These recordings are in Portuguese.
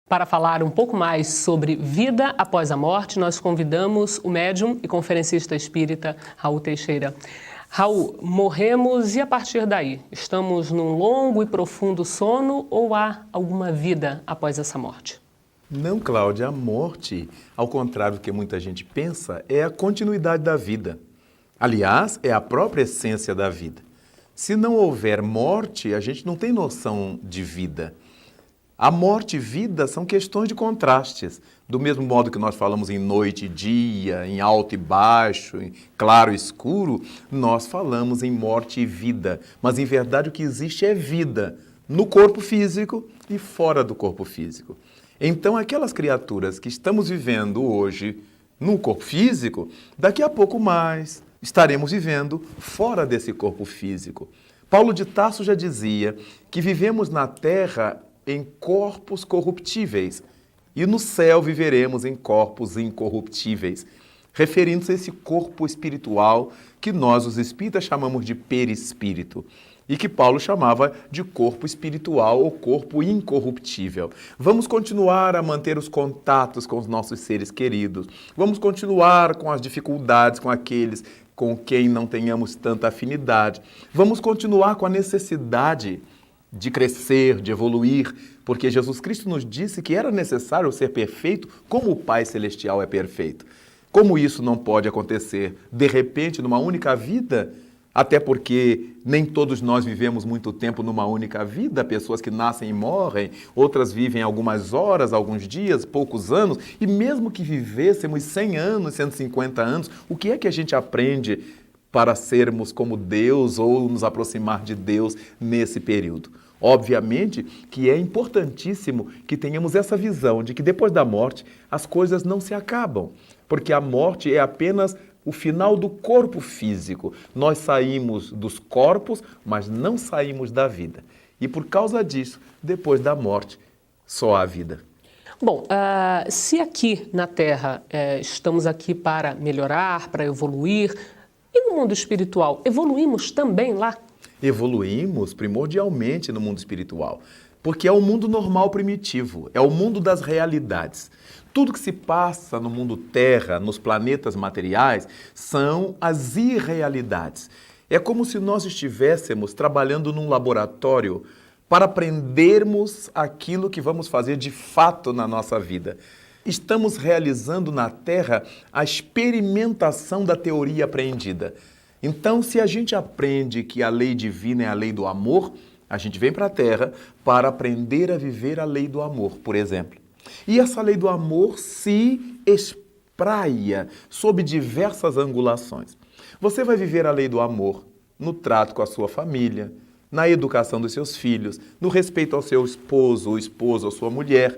Para falar um pouco mais sobre vida após a morte, nós convidamos o médium e conferencista espírita Raul Teixeira. Raul, morremos e a partir daí? Estamos num longo e profundo sono ou há alguma vida após essa morte? Não, Cláudia, a morte, ao contrário do que muita gente pensa, é a continuidade da vida. Aliás, é a própria essência da vida. Se não houver morte, a gente não tem noção de vida. A morte e vida são questões de contrastes. Do mesmo modo que nós falamos em noite e dia, em alto e baixo, em claro e escuro, nós falamos em morte e vida. Mas, em verdade, o que existe é vida no corpo físico e fora do corpo físico. Então, aquelas criaturas que estamos vivendo hoje no corpo físico, daqui a pouco mais estaremos vivendo fora desse corpo físico. Paulo de Tarso já dizia que vivemos na Terra em corpos corruptíveis e no céu viveremos em corpos incorruptíveis, referindo-se a esse corpo espiritual que nós, os espíritas, chamamos de perispírito e que Paulo chamava de corpo espiritual ou corpo incorruptível. Vamos continuar a manter os contatos com os nossos seres queridos, vamos continuar com as dificuldades com aqueles com quem não tenhamos tanta afinidade, vamos continuar com a necessidade de crescer, de evoluir, porque Jesus Cristo nos disse que era necessário ser perfeito como o Pai Celestial é perfeito. Como isso não pode acontecer de repente numa única vida? Até porque nem todos nós vivemos muito tempo numa única vida, pessoas que nascem e morrem, outras vivem algumas horas, alguns dias, poucos anos, e mesmo que vivêssemos 100 anos, 150 anos, o que é que a gente aprende para sermos como Deus ou nos aproximar de Deus nesse período? Obviamente que é importantíssimo que tenhamos essa visão de que depois da morte as coisas não se acabam, porque a morte é apenas o final do corpo físico. Nós saímos dos corpos, mas não saímos da vida. E por causa disso, depois da morte, só há vida. Bom, se aqui na Terra estamos aqui para melhorar, para evoluir, e no mundo espiritual, evoluímos também lá? Evoluímos primordialmente no mundo espiritual, porque é o mundo normal primitivo, é o mundo das realidades. Tudo que se passa no mundo Terra, nos planetas materiais, são as irrealidades. É como se nós estivéssemos trabalhando num laboratório para aprendermos aquilo que vamos fazer de fato na nossa vida. Estamos realizando na Terra a experimentação da teoria aprendida. Então, se a gente aprende que a lei divina é a lei do amor, a gente vem para a Terra para aprender a viver a lei do amor, por exemplo. E essa lei do amor se espraia sob diversas angulações. Você vai viver a lei do amor no trato com a sua família, na educação dos seus filhos, no respeito ao seu esposo ou sua mulher.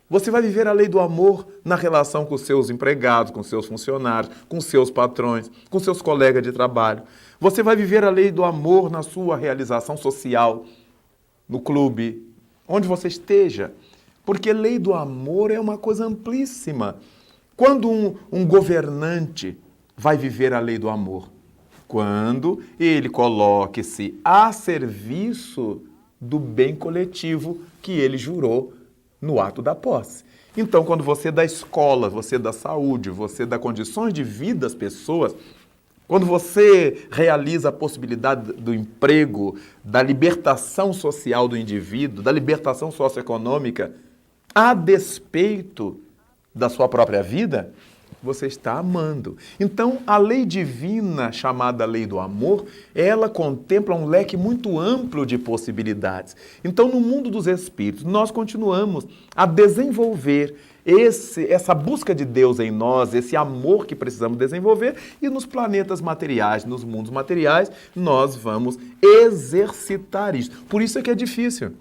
Você vai viver a lei do amor na relação com seus empregados, com seus funcionários, com seus patrões, com seus colegas de trabalho. Você vai viver a lei do amor na sua realização social, no clube, onde você esteja. Porque lei do amor é uma coisa amplíssima. Quando um governante vai viver a lei do amor? Quando ele coloque-se a serviço do bem coletivo que ele jurou no ato da posse. Então, quando você dá escola, você dá saúde, você dá condições de vida às pessoas, quando você realiza a possibilidade do emprego, da libertação social do indivíduo, da libertação socioeconômica, a despeito da sua própria vida, você está amando. Então, a lei divina, chamada lei do amor, ela contempla um leque muito amplo de possibilidades. Então, no mundo dos espíritos, nós continuamos a desenvolver essa busca de Deus em nós, esse amor que precisamos desenvolver, e nos planetas materiais, nos mundos materiais, nós vamos exercitar isso. Por isso é que é difícil.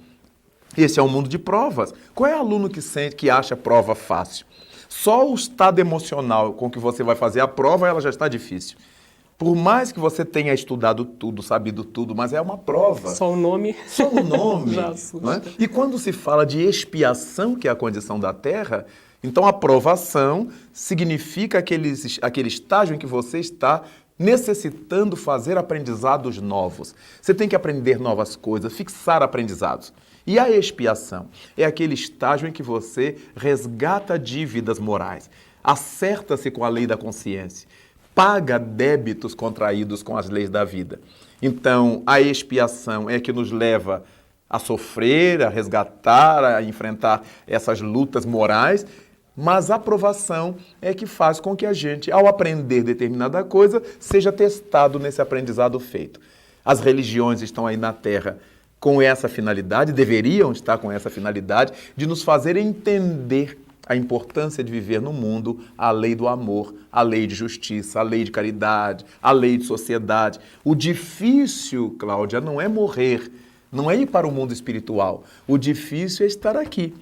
Esse é um mundo de provas. Qual é o aluno que acha prova fácil? Só o estado emocional com que você vai fazer a prova, ela já está difícil. Por mais que você tenha estudado tudo, sabido tudo, mas é uma prova. Só o nome. Só o nome. Já Não é? E quando se fala de expiação, que é a condição da Terra, então a provação significa aquele estágio em que você está necessitando fazer aprendizados novos. Você tem que aprender novas coisas, fixar aprendizados. E a expiação é aquele estágio em que você resgata dívidas morais, acerta-se com a lei da consciência, paga débitos contraídos com as leis da vida. Então, a expiação é que nos leva a sofrer, a resgatar, a enfrentar essas lutas morais, mas a provação é que faz com que a gente, ao aprender determinada coisa, seja testado nesse aprendizado feito. As religiões estão aí na Terra com essa finalidade, deveriam estar com essa finalidade, de nos fazer entender a importância de viver no mundo a lei do amor, a lei de justiça, a lei de caridade, a lei de sociedade. O difícil, Cláudia, não é morrer, não é ir para o mundo espiritual. O difícil é estar aqui.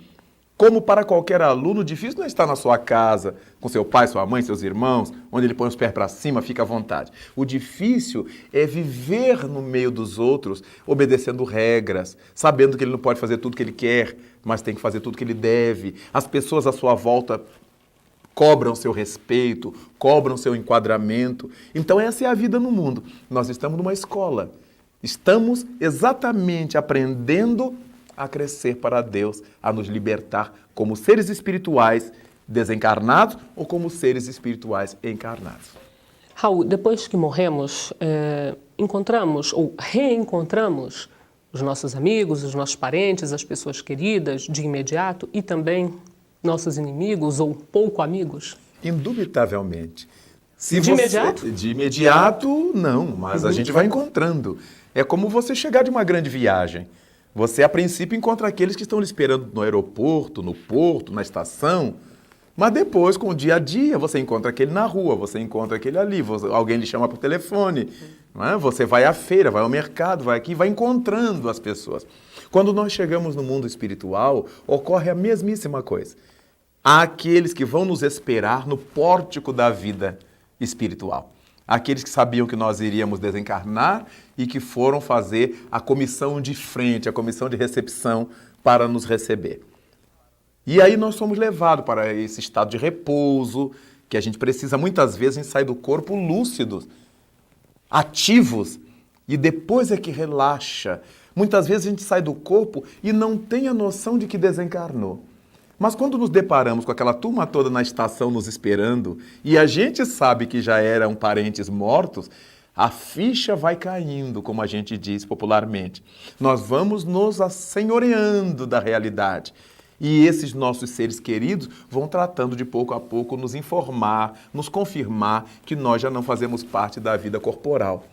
Como para qualquer aluno, o difícil não é estar na sua casa, com seu pai, sua mãe, seus irmãos, onde ele põe os pés para cima, fica à vontade. O difícil é viver no meio dos outros, obedecendo regras, sabendo que ele não pode fazer tudo que ele quer, mas tem que fazer tudo que ele deve. As pessoas à sua volta cobram seu respeito, cobram seu enquadramento. Então essa é a vida no mundo. Nós estamos numa escola. Estamos exatamente aprendendo a crescer para Deus, a nos libertar como seres espirituais desencarnados ou como seres espirituais encarnados. Raul, depois que morremos, encontramos ou reencontramos os nossos amigos, os nossos parentes, as pessoas queridas de imediato e também nossos inimigos ou pouco amigos? Indubitavelmente. Imediato? De imediato, não, mas a gente vai encontrando. É como você chegar de uma grande viagem. Você, a princípio, encontra aqueles que estão lhe esperando no aeroporto, no porto, na estação, mas depois, com o dia a dia, você encontra aquele na rua, você encontra aquele ali, alguém lhe chama por telefone, não é? Você vai à feira, vai ao mercado, vai aqui, vai encontrando as pessoas. Quando nós chegamos no mundo espiritual, ocorre a mesmíssima coisa. Há aqueles que vão nos esperar no pórtico da vida espiritual. Aqueles que sabiam que nós iríamos desencarnar e que foram fazer a comissão de frente, a comissão de recepção para nos receber. E aí nós somos levados para esse estado de repouso, que a gente precisa muitas vezes, a gente sai do corpo lúcidos, ativos, e depois é que relaxa. Muitas vezes a gente sai do corpo e não tem a noção de que desencarnou. Mas quando nos deparamos com aquela turma toda na estação nos esperando e a gente sabe que já eram parentes mortos, a ficha vai caindo, como a gente diz popularmente. Nós vamos nos assenhoreando da realidade. E esses nossos seres queridos vão tratando de pouco a pouco nos informar, nos confirmar que nós já não fazemos parte da vida corporal.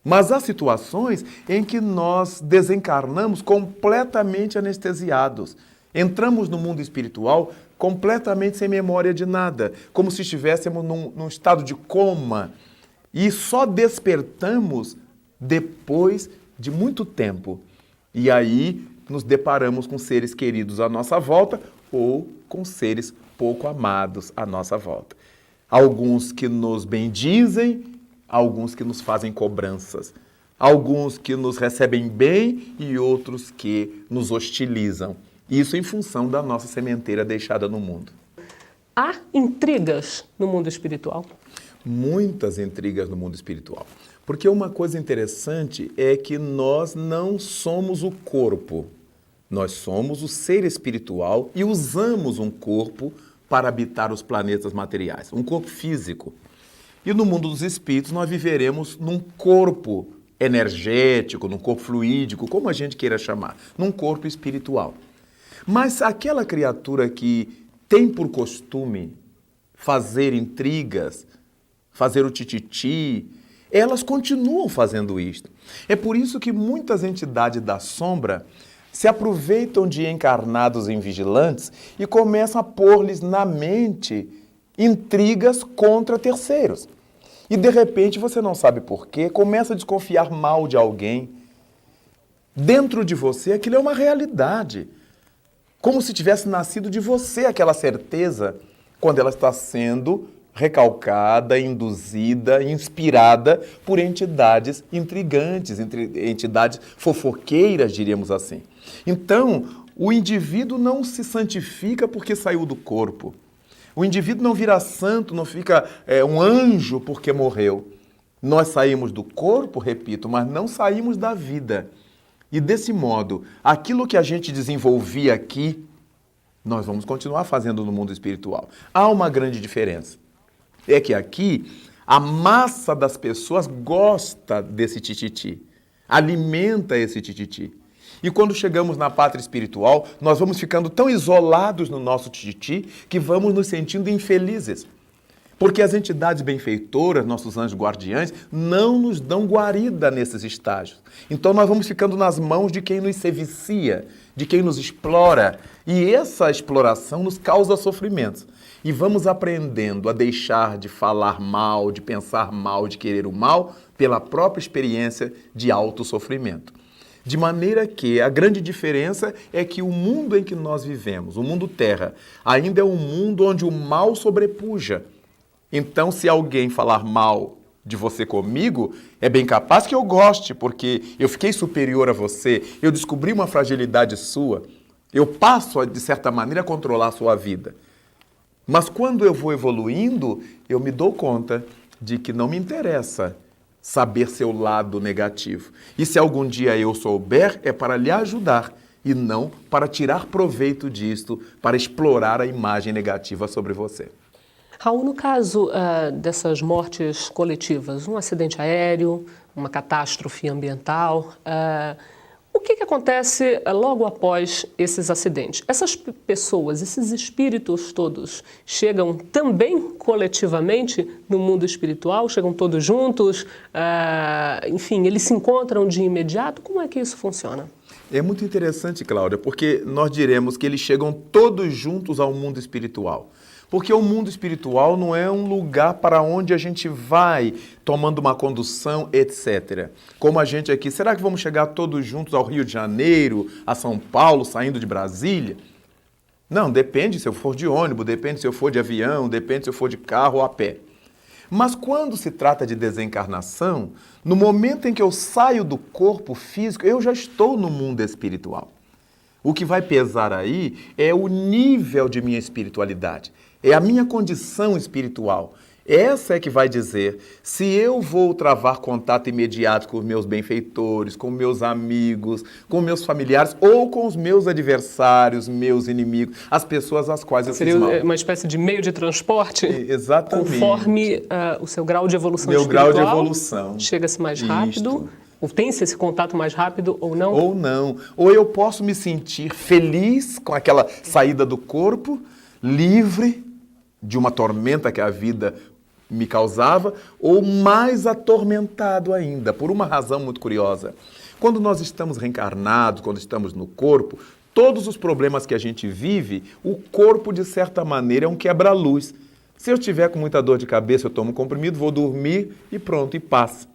Mas há situações em que nós desencarnamos completamente anestesiados. Entramos no mundo espiritual completamente sem memória de nada, como se estivéssemos num estado de coma. E só despertamos depois de muito tempo. E aí nos deparamos com seres queridos à nossa volta ou com seres pouco amados à nossa volta. Alguns que nos bendizem, alguns que nos fazem cobranças. Alguns que nos recebem bem e outros que nos hostilizam. Isso em função da nossa sementeira deixada no mundo. Há intrigas no mundo espiritual? Muitas intrigas no mundo espiritual. Porque uma coisa interessante é que nós não somos o corpo. Nós somos o ser espiritual e usamos um corpo para habitar os planetas materiais. Um corpo físico. E no mundo dos espíritos nós viveremos num corpo energético, num corpo fluídico, como a gente queira chamar. Num corpo espiritual. Mas aquela criatura que tem por costume fazer intrigas, fazer o tititi, elas continuam fazendo isto. É por isso que muitas entidades da sombra se aproveitam de encarnados invigilantes e começam a pôr-lhes na mente intrigas contra terceiros. E de repente, você não sabe por quê, começa a desconfiar mal de alguém. Dentro de você, aquilo é uma realidade. Como se tivesse nascido de você aquela certeza, quando ela está sendo recalcada, induzida, inspirada por entidades intrigantes, entidades fofoqueiras, diríamos assim. Então, o indivíduo não se santifica porque saiu do corpo. O indivíduo não vira santo, não fica um anjo porque morreu. Nós saímos do corpo, repito, mas não saímos da vida. E desse modo, aquilo que a gente desenvolvia aqui, nós vamos continuar fazendo no mundo espiritual. Há uma grande diferença. É que aqui, a massa das pessoas gosta desse tititi, alimenta esse tititi. E quando chegamos na pátria espiritual, nós vamos ficando tão isolados no nosso tititi que vamos nos sentindo infelizes. Porque as entidades benfeitoras, nossos anjos guardiães, não nos dão guarida nesses estágios. Então nós vamos ficando nas mãos de quem nos sevicia, de quem nos explora. E essa exploração nos causa sofrimentos. E vamos aprendendo a deixar de falar mal, de pensar mal, de querer o mal, pela própria experiência de autossofrimento. De maneira que a grande diferença é que o mundo em que nós vivemos, o mundo terra, ainda é um mundo onde o mal sobrepuja. Então, se alguém falar mal de você comigo, é bem capaz que eu goste, porque eu fiquei superior a você, eu descobri uma fragilidade sua, eu passo, de certa maneira, a controlar a sua vida. Mas quando eu vou evoluindo, eu me dou conta de que não me interessa saber seu lado negativo. E se algum dia eu souber, é para lhe ajudar e não para tirar proveito disto, para explorar a imagem negativa sobre você. Raul, no caso dessas mortes coletivas, um acidente aéreo, uma catástrofe ambiental, o que acontece logo após esses acidentes? Essas pessoas, esses espíritos todos, chegam também coletivamente no mundo espiritual? Chegam todos juntos? Enfim, eles se encontram de imediato? Como é que isso funciona? É muito interessante, Cláudia, porque nós diremos que eles chegam todos juntos ao mundo espiritual. Porque o mundo espiritual não é um lugar para onde a gente vai tomando uma condução, etc. Como a gente aqui, será que vamos chegar todos juntos ao Rio de Janeiro, a São Paulo, saindo de Brasília? Não, depende se eu for de ônibus, depende se eu for de avião, depende se eu for de carro ou a pé. Mas quando se trata de desencarnação, no momento em que eu saio do corpo físico, eu já estou no mundo espiritual. O que vai pesar aí é o nível de minha espiritualidade. É a minha condição espiritual. Essa é que vai dizer se eu vou travar contato imediato com os meus benfeitores, com meus amigos, com meus familiares ou com os meus adversários, meus inimigos, as pessoas às quais eu fiz mal. Seria uma espécie de meio de transporte? Exatamente. Conforme o seu grau de evolução Meu espiritual. grau de evolução. Chega-se mais rápido. Ou tem-se esse contato mais rápido ou não? Ou não. Ou eu posso me sentir feliz com aquela saída do corpo, livre de uma tormenta que a vida me causava, ou mais atormentado ainda, por uma razão muito curiosa. Quando nós estamos reencarnados, quando estamos no corpo, todos os problemas que a gente vive, o corpo, de certa maneira, é um quebra-luz. Se eu estiver com muita dor de cabeça, eu tomo um comprimido, vou dormir e pronto, e passa.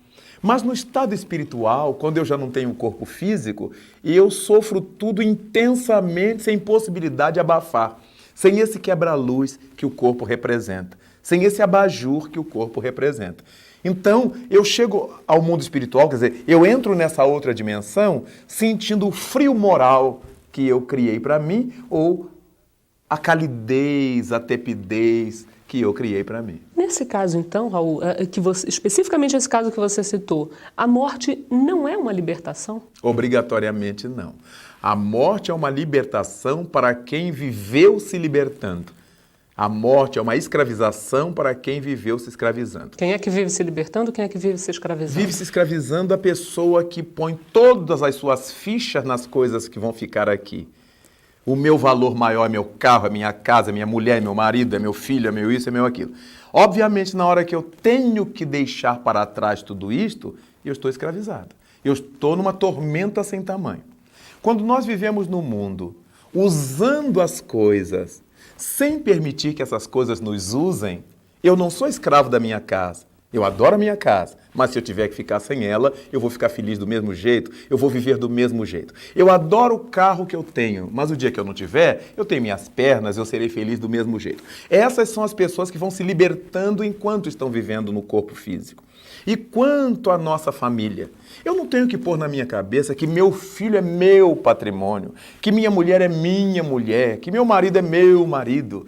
Mas no estado espiritual, quando eu já não tenho um corpo físico, eu sofro tudo intensamente, sem possibilidade de abafar. Sem esse quebra-luz que o corpo representa, sem esse abajur que o corpo representa. Então, eu chego ao mundo espiritual, quer dizer, eu entro nessa outra dimensão sentindo o frio moral que eu criei para mim ou a calidez, a tepidez que eu criei para mim. Nesse caso, então, Raul, especificamente esse caso que você citou, a morte não é uma libertação? Obrigatoriamente não. A morte é uma libertação para quem viveu se libertando. A morte é uma escravização para quem viveu se escravizando. Quem é que vive se libertando, quem é que vive se escravizando? Vive se escravizando a pessoa que põe todas as suas fichas nas coisas que vão ficar aqui. O meu valor maior é meu carro, é minha casa, é minha mulher, é meu marido, é meu filho, é meu isso, é meu aquilo. Obviamente, na hora que eu tenho que deixar para trás tudo isto, eu estou escravizado. Eu estou numa tormenta sem tamanho. Quando nós vivemos no mundo usando as coisas, sem permitir que essas coisas nos usem, eu não sou escravo da minha casa. Eu adoro a minha casa, mas se eu tiver que ficar sem ela, eu vou ficar feliz do mesmo jeito, eu vou viver do mesmo jeito. Eu adoro o carro que eu tenho, mas o dia que eu não tiver, eu tenho minhas pernas, eu serei feliz do mesmo jeito. Essas são as pessoas que vão se libertando enquanto estão vivendo no corpo físico. E quanto à nossa família, eu não tenho que pôr na minha cabeça que meu filho é meu patrimônio, que minha mulher é minha mulher, que meu marido é meu marido.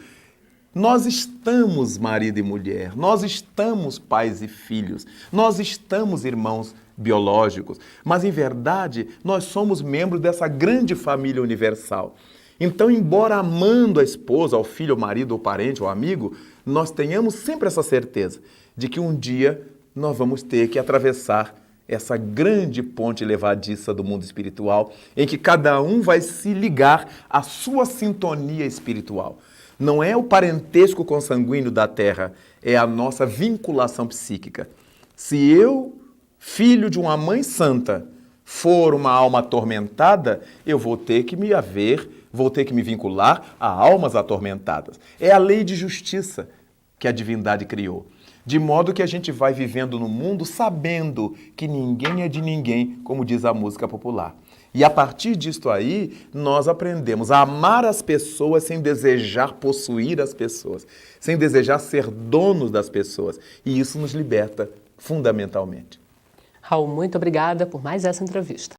Nós estamos marido e mulher, nós estamos pais e filhos, nós estamos irmãos biológicos, mas em verdade nós somos membros dessa grande família universal. Então, embora amando a esposa, ao filho, ao marido, ao parente, ao amigo, nós tenhamos sempre essa certeza de que um dia nós vamos ter que atravessar essa grande ponte levadiça do mundo espiritual, em que cada um vai se ligar à sua sintonia espiritual. Não é o parentesco consanguíneo da Terra, é a nossa vinculação psíquica. Se eu, filho de uma mãe santa, for uma alma atormentada, eu vou ter que me vincular a almas atormentadas. É a lei de justiça que a divindade criou. De modo que a gente vai vivendo no mundo sabendo que ninguém é de ninguém, como diz a música popular. E a partir disto aí, nós aprendemos a amar as pessoas sem desejar possuir as pessoas, sem desejar ser donos das pessoas. E isso nos liberta fundamentalmente. Raul, muito obrigada por mais essa entrevista.